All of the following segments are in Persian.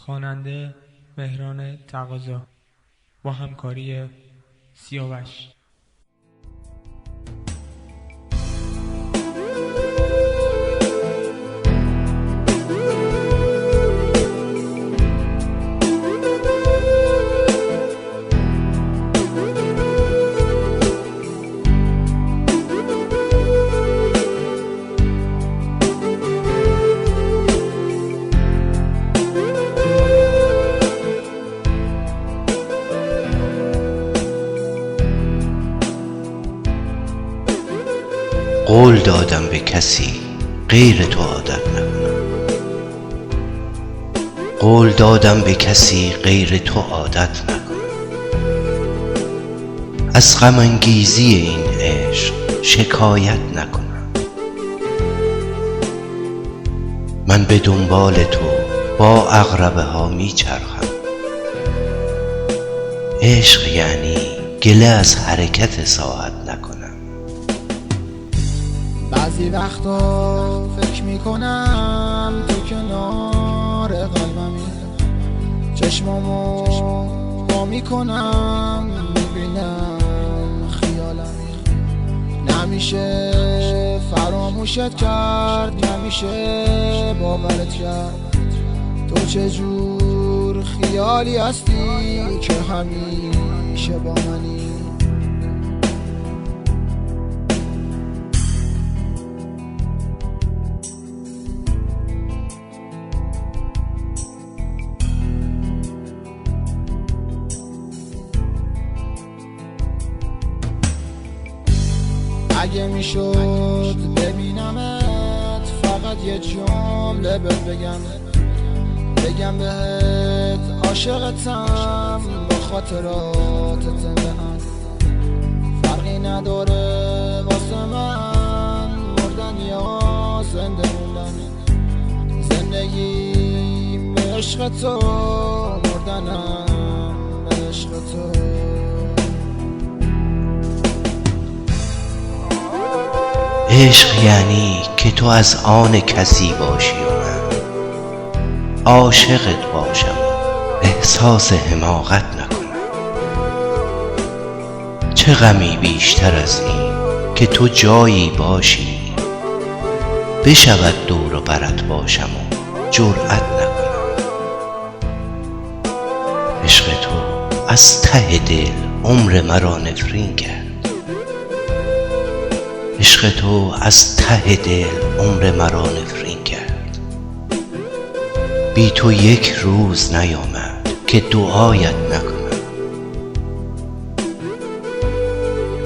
خواننده مهران تقاضا با همکاری سیاوش. قول دادم به کسی غیر تو عادت نکنم. قول دادم به کسی غیر تو عادت نکنم. از غم انگیزی این عشق شکایت نکنم. من به دنبال تو با عقربه ها میچرخم. عشق یعنی گله از حرکت ساعت نکنم. بعضی وقتا فکر میکنم تو کنار قلبمی، چشمامو وا میکنم میبینم خیالمی. نمیشه فراموشت کرد، نمیشه باورت کرد. تو چجور خیالی هستی که همیشه با منی. اگه میشد ببینمت فقط یه جمله بهت بگم بهت عاشقتم، با خاطرات زنده‌ام. فرقی نداره واسه من مردن یا زنده موندن. زندگی به عشق تو، مردنم به عشق تو. عشق یعنی که تو از آن کسی باشی و من عاشقت باشم، احساس حماقت نکنم. چه غمی بیشتر از این که تو جایی باشی بشود دور و برت باشم و جرأت نکنم. عشق تو از ته دل عمر مرا نفرین کرد. عشق تو از ته دل عمر مرا نفرین کرد. بی تو یک روز نیامد که دعایت نکنم.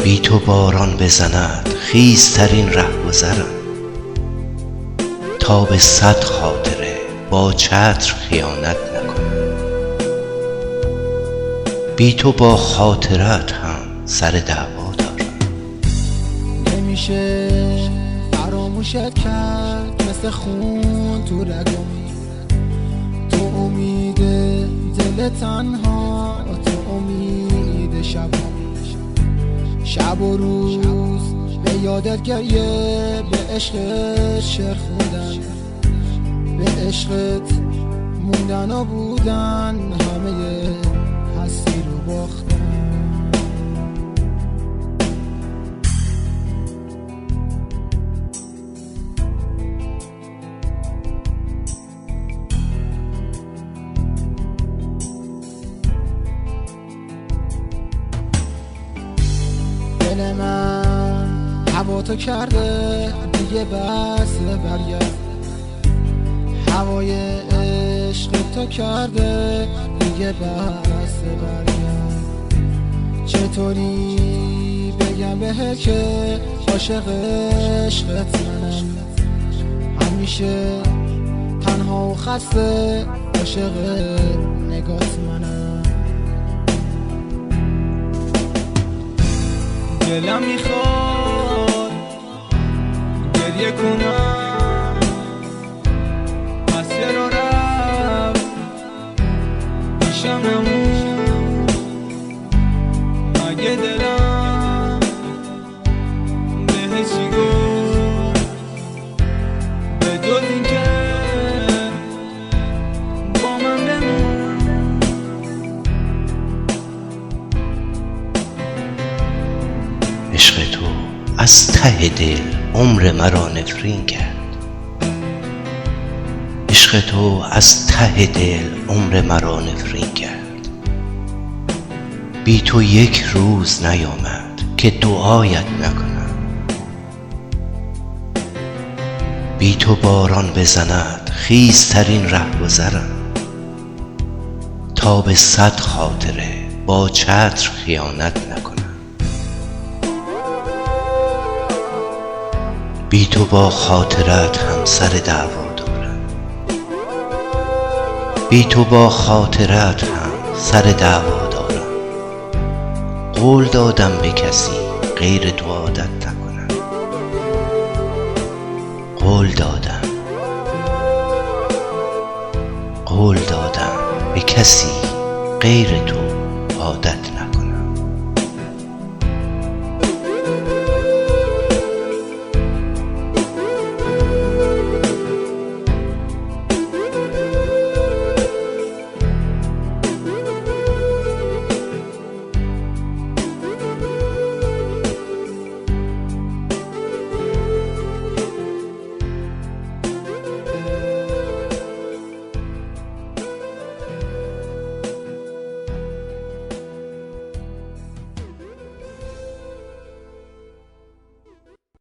بی تو باران بزند خیزترین رهگذرم. تا به 100 خاطره با چتر خیانت نکنم. بی تو با خاطرت هم سر دعوا نمیشه فراموشت کرد، مثل خون تو رگمی. تو امید دل تنها، تو امید شب و روز به یادت گریه، به عشقت شعر خوندن، به عشقت موندن و بودن. همه هستی رو باختن. دل من هوا تو کرده دیگه، بس برگرد. هوای عشق تو کرده دیگه، بس برگرد. چطوری بگم بهت که عاشق عشقت منم، همیشه تنها و خسته عاشق نگات منم. دلم میخواد گریه کنم، پس رو رفت پیشم نمون. مگه دلم به چی گفت به جز این که با من بمون. از ته دل عمر مرا نفرین کرد. عشق تو از ته دل عمر مرا نفرین کرد. بی تو یک روز نیامد که دعایت نکنم. بی تو باران بزند خیزترین رهگذرم، تا به 100 خاطره با چتر خیانت نکنم. بی تو با خاطرت هم سر دعوا دارم. بی تو با خاطرت هم سر دعوا دارم. قول دادم به کسی غیر تو عادت نکنم. قول دادم به کسی غیر تو عادت نکنم.